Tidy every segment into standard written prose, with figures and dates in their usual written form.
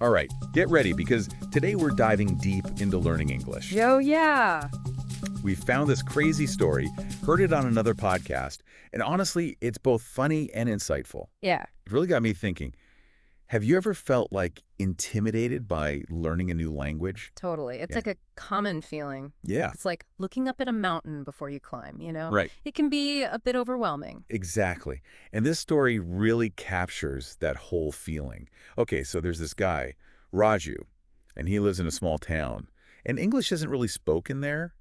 All right, get ready because today we're diving deep into learning English. Oh, yeah. We found this crazy story, heard it on another podcast, and honestly, it's both funny and insightful. Yeah. It really got me thinking, have you ever felt like intimidated by learning a new language? Totally. It's Yeah. like a common feeling. Yeah, It's like looking up at a mountain before you climb, right. It can be a bit overwhelming. Exactly. And this story really captures that whole feeling. Okay, so there's this guy, Raju, and he lives in a small town. And English isn't really spoken there,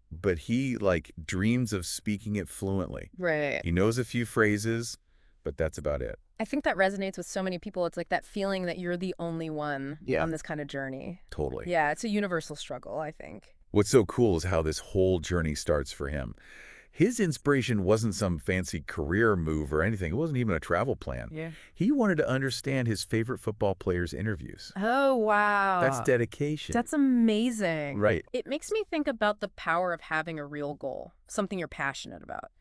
but he, dreams of speaking it fluently. Right. He knows a few phrases, but that's about it. I think that resonates with so many people. It's like that feeling that you're the only one Yeah. on this kind of journey. Totally. Yeah, it's a universal struggle, I think. What's so cool is how this whole journey starts for him. His inspiration wasn't some fancy career move or anything. It wasn't even a travel plan. Yeah. He wanted to understand his favorite football players' interviews. Oh, wow. That's dedication. That's amazing. Right. It makes me think about the power of having a real goal, something you're passionate about,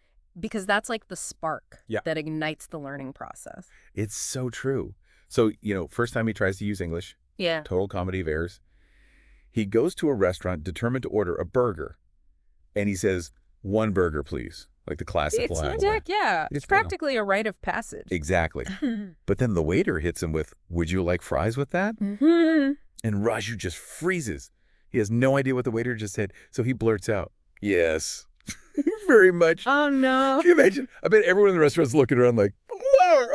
because that's like the spark that ignites the learning process. It's so true. So, first time he tries to use English, Yeah. total comedy of errors. He goes to a restaurant determined to order a burger, and he says, "One burger, please." Like the classic It's line. yeah. It's practically a rite of passage. Exactly. But then the waiter hits him with, "Would you like fries with that?" Mm-hmm. And Raju just freezes. He has no idea what the waiter just said, so he blurts out, "Yes." Very much. Oh, no. Can you imagine? I bet everyone in the restaurant's looking around like, "Wow,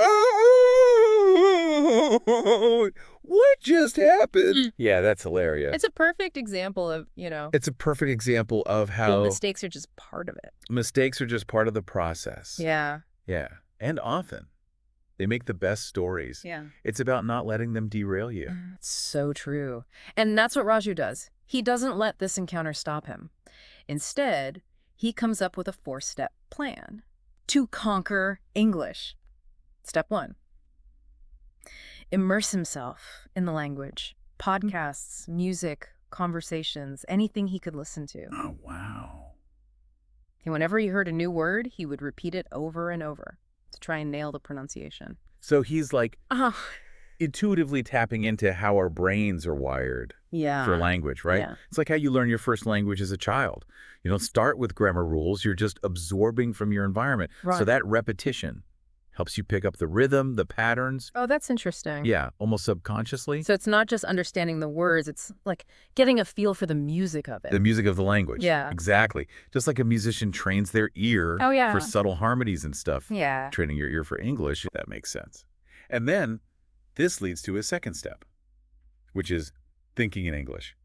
what just happened?" Yeah, that's hilarious. It's a perfect example of, It's a perfect example of how well, mistakes are just part of it. mistakes are just part of the process. Yeah. Yeah. And often they make the best stories. Yeah. It's about not letting them derail you. It's so true. And that's what Raju does. He doesn't let this encounter stop him. Instead, he comes up with a 4-step plan to conquer English. Step 1. Immerse himself in the language. Podcasts, music, conversations, anything he could listen to. Oh, wow. And whenever he heard a new word, he would repeat it over and over to try and nail the pronunciation. So he's intuitively tapping into how our brains are wired Yeah. for language, right? Yeah. It's like how you learn your first language as a child. You don't start with grammar rules. You're just absorbing from your environment. Right. So that repetition helps you pick up the rhythm, the patterns. Oh, that's interesting. Yeah, almost subconsciously. So it's not just understanding the words, it's like getting a feel for the music of it. The music of the language. Yeah. Exactly. Just like a musician trains their ear Oh, yeah. for subtle harmonies and stuff. Yeah. Training your ear for English, that makes sense. And then this leads to his second step, which is thinking in English.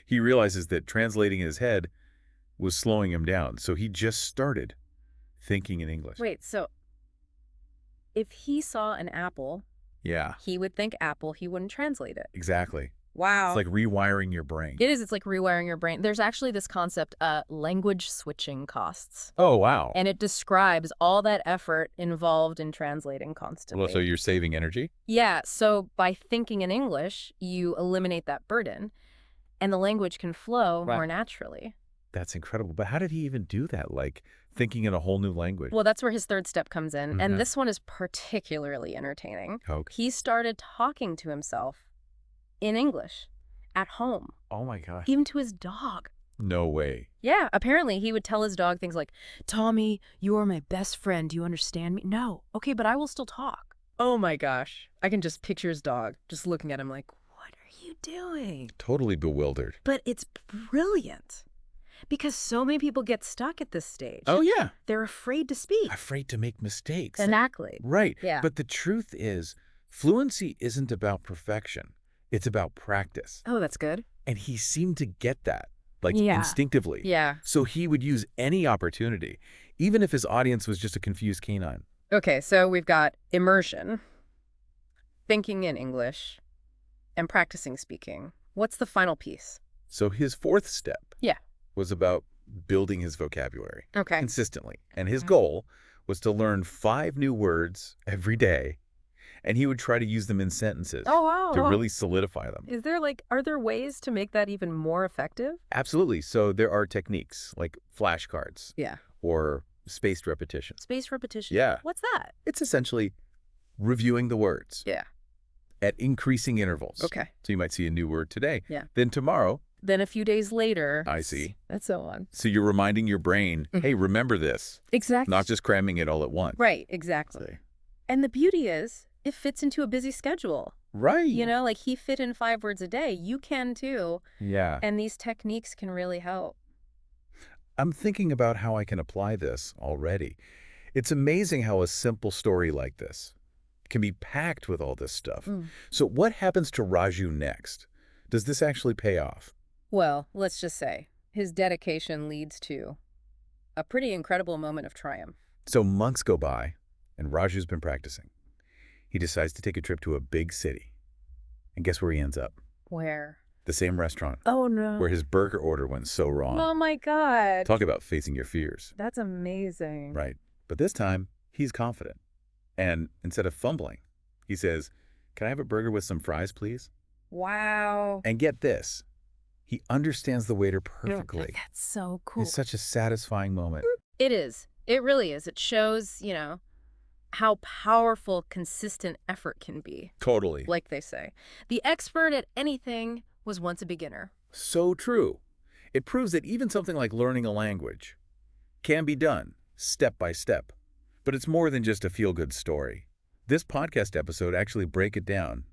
He realizes that translating in his head was slowing him down, so he just started thinking in English. Wait, so if he saw an apple, Yeah, he would think apple, he wouldn't translate it. exactly. Wow. It's like rewiring your brain. It is. It's like rewiring your brain. There's actually this concept, language switching costs. Oh, wow. And it describes all that effort involved in translating constantly. Well, so you're saving energy? Yeah, so by thinking in English, you eliminate that burden, and the language can flow more naturally. That's incredible. But how did he even do that? Like thinking in a whole new language? Well, that's where his third step comes in, Mhm. and this one is particularly entertaining. Okay. He started talking to himself in English at home, Oh my gosh. even to his dog. No way. Yeah, apparently he would tell his dog things like, "Tommy, you are my best friend. Do you understand me?" "No." "Okay, but I will still talk." Oh my gosh. I can just picture his dog just looking at him like, "What are you doing?" Totally bewildered. But it's brilliant because so many people get stuck at this stage. Oh, yeah. They're afraid to speak. Afraid to make mistakes. Exactly. Right. Yeah. But the truth is, fluency isn't about perfection. It's about practice. Oh, that's good. And he seemed to get that, Yeah. instinctively. Yeah. So he would use any opportunity, even if his audience was just a confused canine. Okay, so we've got immersion, thinking in English, and practicing speaking. What's the final piece? So his fourth step Yeah. was about building his vocabulary Okay. consistently. And his goal was to learn 5 new words every day, and he would try to use them in sentences Oh, wow. to really solidify them. Are there ways to make that even more effective? Absolutely. So there are techniques like flashcards Yeah. or spaced repetition. Spaced repetition. Yeah. What's that? It's essentially reviewing the words. Yeah. at increasing intervals. Okay. So you might see a new word today. Yeah. Then tomorrow, Then a few days later. I see. And so on. So you're reminding your brain, hey, remember this, Exactly. not just cramming it all at once. Right, exactly. And the beauty is, it fits into a busy schedule. Right. You know, like he fit in 5 words a day. You can too. Yeah. And these techniques can really help. I'm thinking about how I can apply this already. It's amazing how a simple story like this can be packed with all this stuff. So what happens to Raju next? Does this actually pay off? Well, let's just say his dedication leads to a pretty incredible moment of triumph. So months go by, and Raju's been practicing. He decides to take a trip to a big city. And guess where he ends up? Where? The same restaurant Oh, no. where his burger order went so wrong. Oh, my God. Talk about facing your fears. That's amazing. Right. But this time, he's confident. And instead of fumbling, he says, "Can I have a burger with some fries, please?" Wow. And get this, he understands the waiter perfectly. That's so cool. It's such a satisfying moment. It is. It really is. It shows, how powerful consistent effort can be, Totally. like they say. The expert at anything was once a beginner. So true. It proves that even something like learning a language can be done step by step. But it's more than just a feel-good story. This podcast episode actually break it down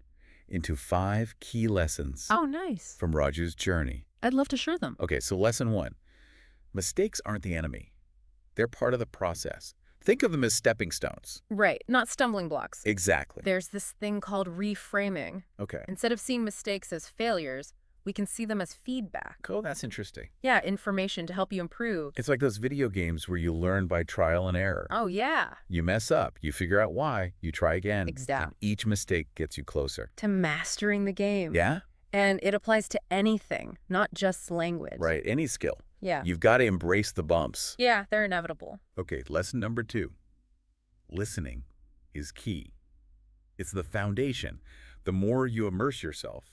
into 5 key lessons Oh, nice. from Raju's journey. I'd love to share them. Okay, so lesson 1. Mistakes aren't the enemy. They're part of the process. Think of them as stepping stones. Right, not stumbling blocks. Exactly. There's this thing called reframing. Okay. Instead of seeing mistakes as failures, we can see them as feedback. Oh, that's interesting. Yeah, information to help you improve. It's like those video games where you learn by trial and error. Oh, yeah. You mess up, you figure out why, you try again. Exactly. And each mistake gets you closer. To mastering the game. Yeah? And it applies to anything, not just language. Right, any skill. Yeah. You've got to embrace the bumps. Yeah, they're inevitable. Okay, lesson number 2. Listening is key. It's the foundation. The more you immerse yourself,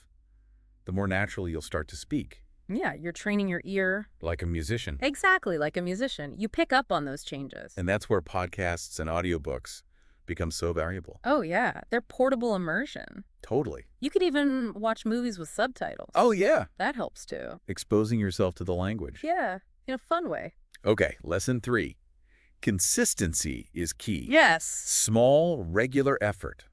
the more naturally you'll start to speak. Yeah, you're training your ear. Like a musician. Exactly, like a musician. You pick up on those changes. And that's where podcasts and audiobooks become so valuable. Oh, yeah. They're portable immersion. Totally. You could even watch movies with subtitles. Oh, yeah. That helps too. Exposing yourself to the language. Yeah, in a fun way. Okay, lesson 3. Consistency is key. Yes. Small, regular effort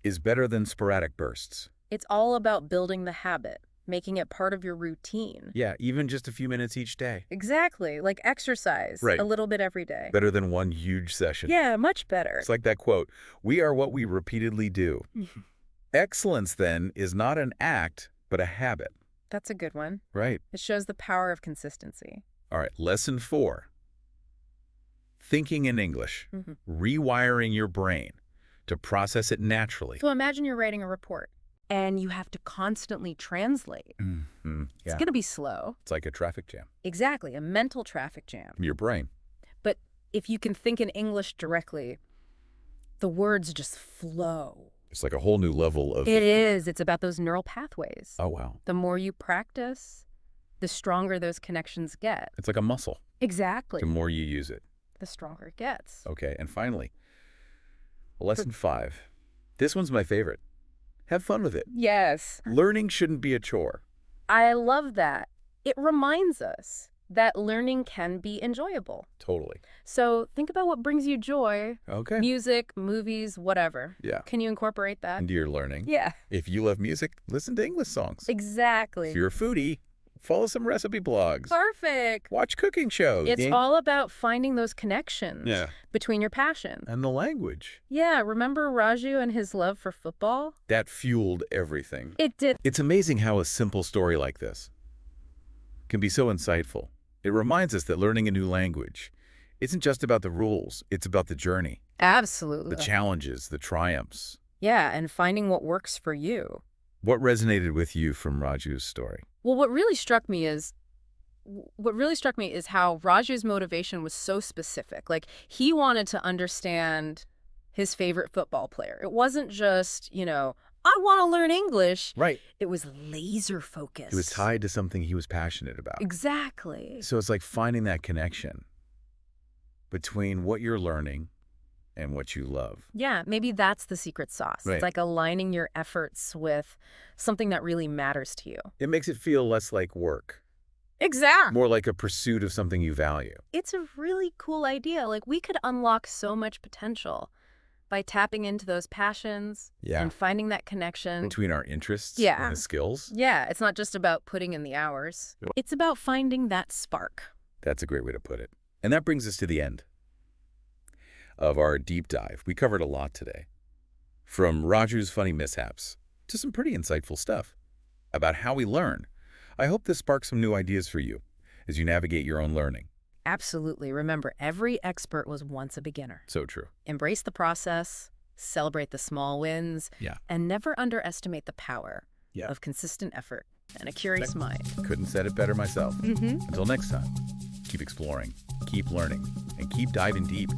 is better than sporadic bursts. It's all about building the habit, making it part of your routine. Yeah, even just a few minutes each day. Exactly, like exercise. Right. A little bit every day. Better than one huge session. Yeah, much better. It's like that quote, "We are what we repeatedly do." Excellence, then, is not an act, but a habit. That's a good one. Right. It shows the power of consistency. All right, lesson 4. Thinking in English. Mhm. Rewiring your brain to process it naturally. So imagine you're writing a report and you have to constantly translate. Yeah. It's going to be slow. It's like a traffic jam. Exactly, a mental traffic jam. Your brain. But if you can think in English directly, the words just flow. It's like a whole new level of... It is. It's about those neural pathways. Oh, wow. The more you practice, the stronger those connections get. It's like a muscle. Exactly. The more you use it. The stronger it gets. Okay, and finally, lesson 5. This one's my favorite. Have fun with it. Yes. Learning shouldn't be a chore. I love that. It reminds us that learning can be enjoyable. Totally. So think about what brings you joy. Okay. Music, movies, whatever. Yeah. Can you incorporate that? Into your learning. Yeah. If you love music, listen to English songs. Exactly. If you're a foodie, follow some recipe blogs. Perfect. Watch cooking shows. It's all about finding those connections between your passion. And the language. Yeah, remember Raju and his love for football? That fueled everything. It did. It's amazing how a simple story like this can be so insightful. It reminds us that learning a new language isn't just about the rules, it's about the journey. Absolutely. The challenges, the triumphs. Yeah, and finding what works for you. What resonated with you from Raju's story? Well, what really struck me is how Raju's motivation was so specific. Like, he wanted to understand his favorite football player. It wasn't just, I want to learn English. Right. It was laser focused. It was tied to something he was passionate about. Exactly. So it's like finding that connection between what you're learning and what you love. Yeah, maybe that's the secret sauce. Right. It's like aligning your efforts with something that really matters to you. It makes it feel less like work, Exactly. more like a pursuit of something you value. It's a really cool idea. Like, we could unlock so much potential by tapping into those passions Yeah. and finding that connection. Between our interests Yeah. and the skills. Yeah, it's not just about putting in the hours. Yep. It's about finding that spark. That's a great way to put it. And that brings us to the end of our deep dive. We covered a lot today. From Roger's funny mishaps to some pretty insightful stuff about how we learn. I hope this sparks some new ideas for you as you navigate your own learning. Absolutely. Remember, every expert was once a beginner. So true. Embrace the process, celebrate the small wins, Yeah. and never underestimate the power Yeah. of consistent effort and a curious mind. Couldn't said it better myself. Mm-hmm. Until next time, keep exploring, keep learning, and keep diving deep.